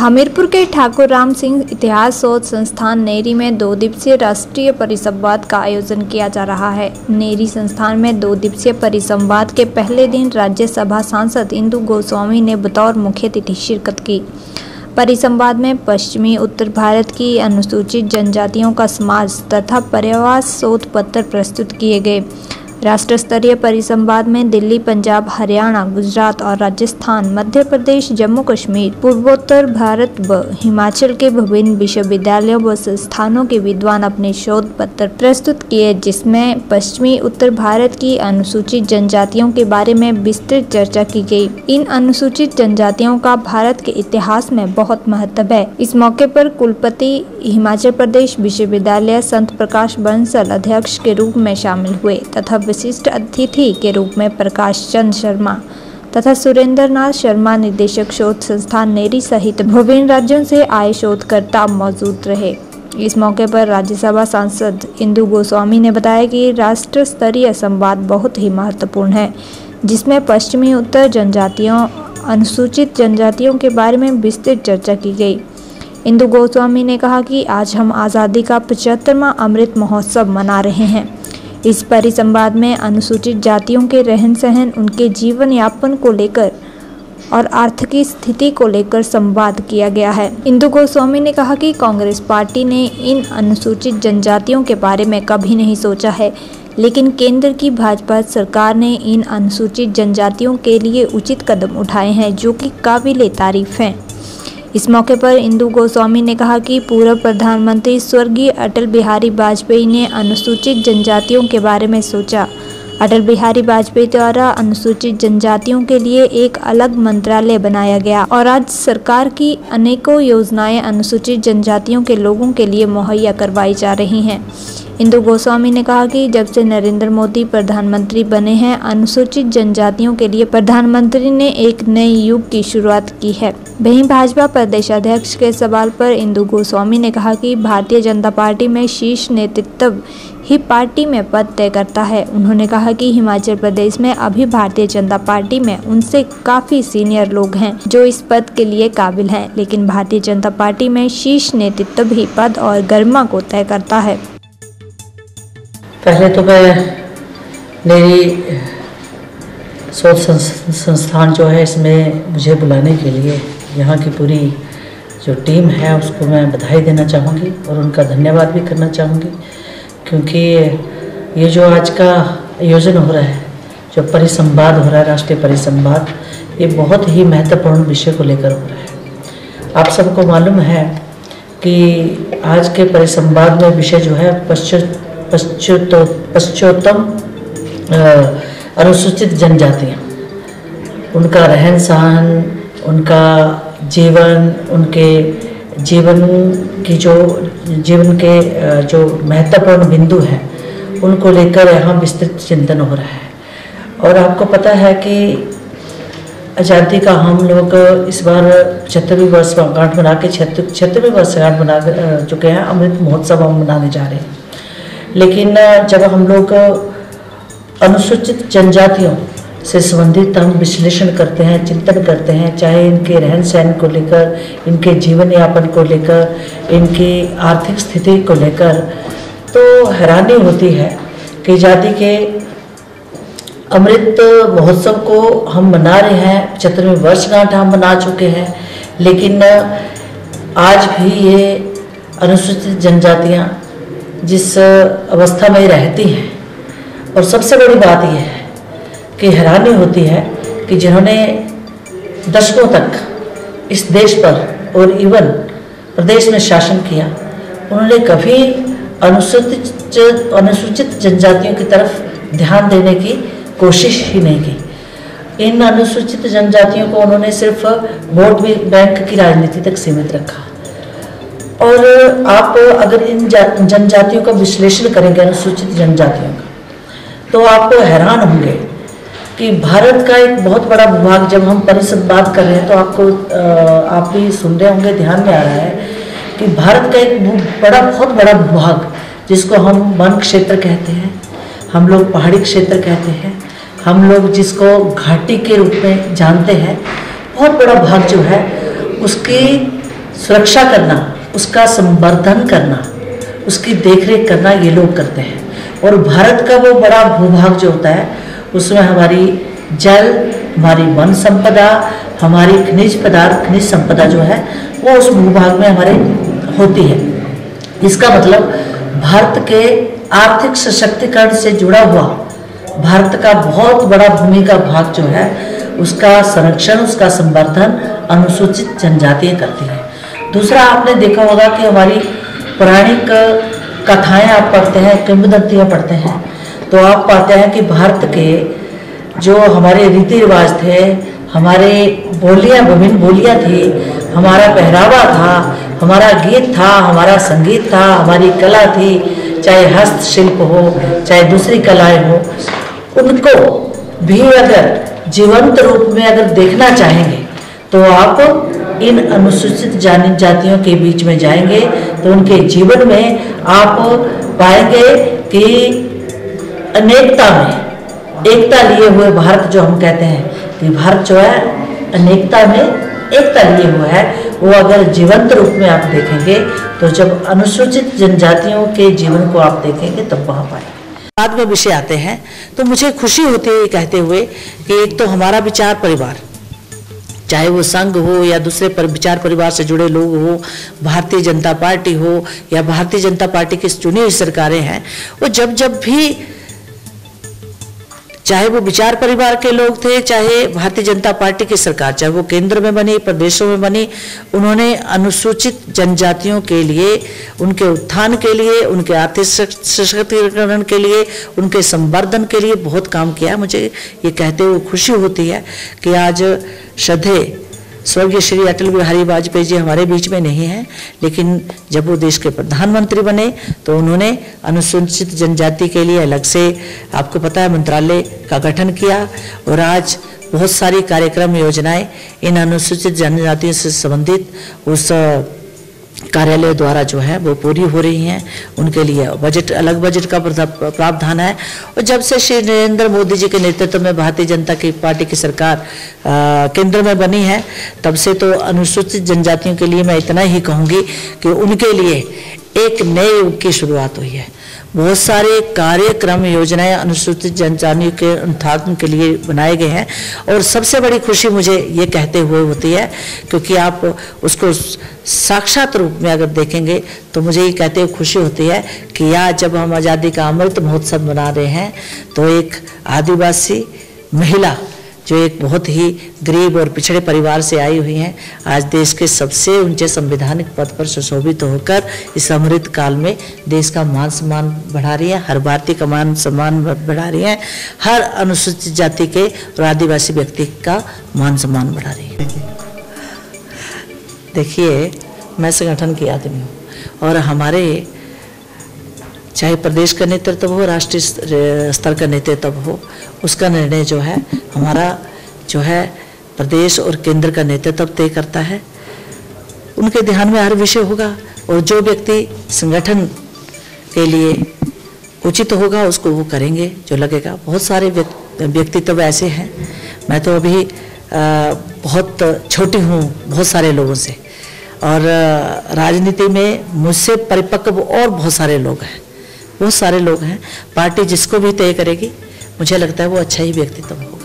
हमीरपुर के ठाकुर राम सिंह इतिहास शोध संस्थान नेरी में 2 दिवसीय राष्ट्रीय परिसंवाद का आयोजन किया जा रहा है। नेरी संस्थान में 2 दिवसीय परिसंवाद के पहले दिन राज्यसभा सांसद इंदु गोस्वामी ने बतौर मुख्य अतिथि शिरकत की। परिसंवाद में पश्चिमी उत्तर भारत की अनुसूचित जनजातियों का समाज तथा पर्यावरण शोध पत्र प्रस्तुत किए गए। राष्ट्र स्तरीय परिसंवाद में दिल्ली, पंजाब, हरियाणा, गुजरात और राजस्थान, मध्य प्रदेश, जम्मू कश्मीर, पूर्वोत्तर भारत व हिमाचल के विभिन्न विश्वविद्यालयों व संस्थानों के विद्वान अपने शोध पत्र प्रस्तुत किए, जिसमें पश्चिमी उत्तर भारत की अनुसूचित जनजातियों के बारे में विस्तृत चर्चा की गई। इन अनुसूचित जनजातियों का भारत के इतिहास में बहुत महत्व है। इस मौके पर कुलपति हिमाचल प्रदेश विश्वविद्यालय संत प्रकाश बंसल अध्यक्ष के रूप में शामिल हुए तथा विशिष्ट अतिथि के रूप में प्रकाश चंद शर्मा तथा सुरेंद्र नाथ शर्मा निदेशक शोध संस्थान नेरी सहित विभिन्न राज्यों से आए शोधकर्ता मौजूद रहे। इस मौके पर राज्यसभा सांसद इंदु गोस्वामी ने बताया कि राष्ट्र स्तरीय संवाद बहुत ही महत्वपूर्ण है, जिसमें पश्चिमी उत्तर जनजातियों, अनुसूचित जनजातियों के बारे में विस्तृत चर्चा की गई। इंदु गोस्वामी ने कहा कि आज हम आज़ादी का 75वां अमृत महोत्सव मना रहे हैं। इस परिसंवाद में अनुसूचित जातियों के रहन सहन, उनके जीवन यापन को लेकर और आर्थिक स्थिति को लेकर संवाद किया गया है। इंदु गोस्वामी ने कहा कि कांग्रेस पार्टी ने इन अनुसूचित जनजातियों के बारे में कभी नहीं सोचा है, लेकिन केंद्र की भाजपा सरकार ने इन अनुसूचित जनजातियों के लिए उचित कदम उठाए हैं, जो कि काबिले तारीफ हैं। इस मौके पर इंदु गोस्वामी ने कहा कि पूर्व प्रधानमंत्री स्वर्गीय अटल बिहारी वाजपेयी ने अनुसूचित जनजातियों के बारे में सोचा। अटल बिहारी वाजपेयी द्वारा अनुसूचित जनजातियों के लिए एक अलग मंत्रालय बनाया गया और आज सरकार की अनेकों योजनाएं अनुसूचित जनजातियों के लोगों के लिए मुहैया करवाई जा रही हैं। इंदु गोस्वामी ने कहा कि जब से नरेंद्र मोदी प्रधानमंत्री बने हैं, अनुसूचित जनजातियों के लिए प्रधानमंत्री ने एक नए युग की शुरुआत की है। वहीं भाजपा प्रदेशाध्यक्ष के सवाल पर इंदु गोस्वामी ने कहा कि भारतीय जनता पार्टी में शीर्ष नेतृत्व ही पार्टी में पद तय करता है। उन्होंने कहा कि हिमाचल प्रदेश में अभी भारतीय जनता पार्टी में उनसे काफ़ी सीनियर लोग हैं जो इस पद के लिए काबिल हैं, लेकिन भारतीय जनता पार्टी में शीर्ष नेतृत्व ही पद और गरिमा को तय करता है। पहले तो मैं मेरी शोध संस्थान जो है, इसमें मुझे बुलाने के लिए यहाँ की पूरी जो टीम है उसको मैं बधाई देना चाहूँगी और उनका धन्यवाद भी करना चाहूँगी, क्योंकि ये जो आज का आयोजन हो रहा है, जो परिसंवाद हो रहा है, राष्ट्रीय परिसंवाद, ये बहुत ही महत्वपूर्ण विषय को लेकर हो रहा है। आप सबको मालूम है कि आज के परिसंवाद में विषय जो है पश्चोत्तम अनुसूचित जनजातियाँ, उनका रहन सहन, उनका जीवन, उनके जीवन के जो महत्वपूर्ण बिंदु हैं, उनको लेकर यहाँ विस्तृत चिंतन हो रहा है। और आपको पता है कि आज़ादी का हम लोग इस बार 75वीं वर्षगांठ मना के 76वीं वर्षगांठ मना चुके हैं। अमृत महोत्सव हम मनाने जा रहे हैं। लेकिन जब हम लोग अनुसूचित जनजातियों से संबंधित हम विश्लेषण करते हैं, चिंतन करते हैं, चाहे इनके रहन सहन को लेकर, इनके जीवन यापन को लेकर, इनकी आर्थिक स्थिति को लेकर, तो हैरानी होती है कि आज़ादी के अमृत महोत्सव को हम मना रहे हैं, 75वीं वर्षगांठ हम मना चुके हैं, लेकिन आज भी ये अनुसूचित जनजातियाँ जिस अवस्था में रहती हैं, और सबसे बड़ी बात यह है कि हैरानी होती है कि जिन्होंने दशकों तक इस देश पर और इवन प्रदेश में शासन किया, उन्होंने कभी अनुसूचित जनजातियों की तरफ ध्यान देने की कोशिश ही नहीं की। इन अनुसूचित जनजातियों को उन्होंने सिर्फ वोट बैंक की राजनीति तक सीमित रखा। और आप अगर इन जनजातियों का विश्लेषण करेंगे, अनुसूचित जनजातियों का, तो आप हैरान होंगे कि भारत का एक बहुत बड़ा भूभाग, जब हम परिसंवाद कर रहे हैं तो आप भी सुन रहे होंगे, ध्यान में आ रहा है कि भारत का एक बहुत बड़ा भूभाग, जिसको हम वन क्षेत्र कहते हैं, हम लोग पहाड़ी क्षेत्र कहते हैं, हम लोग जिसको घाटी के रूप में जानते हैं, बहुत बड़ा भाग जो है उसकी सुरक्षा करना, उसका संवर्धन करना, उसकी देखरेख करना ये लोग करते हैं। और भारत का वो बड़ा भूभाग जो होता है उसमें हमारी जल, हमारी वन संपदा, हमारी खनिज पदार्थ, खनिज संपदा जो है वो उस भूभाग में हमारे होती है। इसका मतलब भारत के आर्थिक सशक्तिकरण से जुड़ा हुआ भारत का बहुत बड़ा भूमि का भाग जो है उसका संरक्षण, उसका संवर्धन अनुसूचित जनजातियाँ करती हैं। दूसरा, आपने देखा होगा कि हमारी पौराणिक कथाएं आप पढ़ते हैं, किंवदंतियाँ पढ़ते हैं, तो आप पाते हैं कि भारत के जो हमारे रीति रिवाज थे, हमारे बोलियाँ, विभिन्न बोलियाँ थी, हमारा पहरावा था, हमारा गीत था, हमारा संगीत था, हमारी कला थी, चाहे हस्तशिल्प हो, चाहे दूसरी कलाएं हो, उनको भी अगर जीवंत रूप में अगर देखना चाहेंगे तो आप इन अनुसूचित जातियों के बीच में जाएंगे तो उनके जीवन में आप पाएंगे कि अनेकता में एकता लिए हुए भारत जो हम कहते हैं कि भारत जो है अनेकता में एकता लिए हुआ है, वो अगर जीवंत रूप में आप देखेंगे तो जब अनुसूचित जनजातियों के जीवन को आप देखेंगे तब वहाँ पाएंगे। बाद में विषय आते हैं तो मुझे खुशी होती है कहते हुए कि एक तो हमारा विचार परिवार, चाहे वो संघ हो या दूसरे विचार परिवार से जुड़े लोग हो, भारतीय जनता पार्टी हो या भारतीय जनता पार्टी की चुनी हुई सरकारें हैं, वो जब जब भी, चाहे वो विचार परिवार के लोग थे, चाहे भारतीय जनता पार्टी की सरकार, चाहे वो केंद्र में बनी, प्रदेशों में बनी, उन्होंने अनुसूचित जनजातियों के लिए, उनके उत्थान के लिए, उनके आर्थिक सशक्तिकरण के लिए, उनके संवर्धन के लिए बहुत काम किया। मुझे ये कहते हुए खुशी होती है कि आज श्रद्धेय स्वर्गीय श्री अटल बिहारी वाजपेयी जी हमारे बीच में नहीं हैं, लेकिन जब वो देश के प्रधानमंत्री बने तो उन्होंने अनुसूचित जनजाति के लिए अलग से, आपको पता है, मंत्रालय का गठन किया और आज बहुत सारी कार्यक्रम योजनाएं इन अनुसूचित जनजातियों से संबंधित उस कार्यालय द्वारा जो है वो पूरी हो रही हैं। उनके लिए बजट, अलग बजट का प्रावधान है। और जब से श्री नरेंद्र मोदी जी के नेतृत्व में भारतीय जनता की पार्टी की सरकार केंद्र में बनी है, तब से तो अनुसूचित जनजातियों के लिए मैं इतना ही कहूँगी कि उनके लिए एक नए युग की शुरुआत हुई है। बहुत सारे कार्यक्रम, योजनाएं अनुसूचित जनजातियों के उत्थान के लिए बनाए गए हैं और सबसे बड़ी खुशी मुझे ये कहते हुए होती है क्योंकि आप उसको साक्षात रूप में अगर देखेंगे तो मुझे ये कहते हुए खुशी होती है कि आज जब हम आज़ादी का अमृत महोत्सव मना रहे हैं तो एक आदिवासी महिला जो एक बहुत ही गरीब और पिछड़े परिवार से आई हुई हैं, आज देश के सबसे ऊंचे संवैधानिक पद पर सुशोभित होकर इस अमृत काल में देश का मान सम्मान बढ़ा रही है, हर भारतीय का मान सम्मान बढ़ा रही है, हर अनुसूचित जाति के और आदिवासी व्यक्ति का मान सम्मान बढ़ा रही है। देखिए, मैं संगठन की आदमी हूँ और हमारे चाहे प्रदेश का नेतृत्व हो, राष्ट्रीय स्तर का नेतृत्व हो, उसका निर्णय जो है हमारा जो है प्रदेश और केंद्र का नेतृत्व तय करता है। उनके ध्यान में हर विषय होगा और जो व्यक्ति संगठन के लिए उचित होगा उसको वो करेंगे जो लगेगा। बहुत सारे व्यक्तित्व ऐसे हैं, मैं तो अभी बहुत छोटी हूँ बहुत सारे लोगों से, और राजनीति में मुझसे परिपक्व और बहुत सारे लोग हैं, बहुत सारे लोग हैं। पार्टी जिसको भी तय करेगी मुझे लगता है वो अच्छा ही व्यक्तित्व होगा।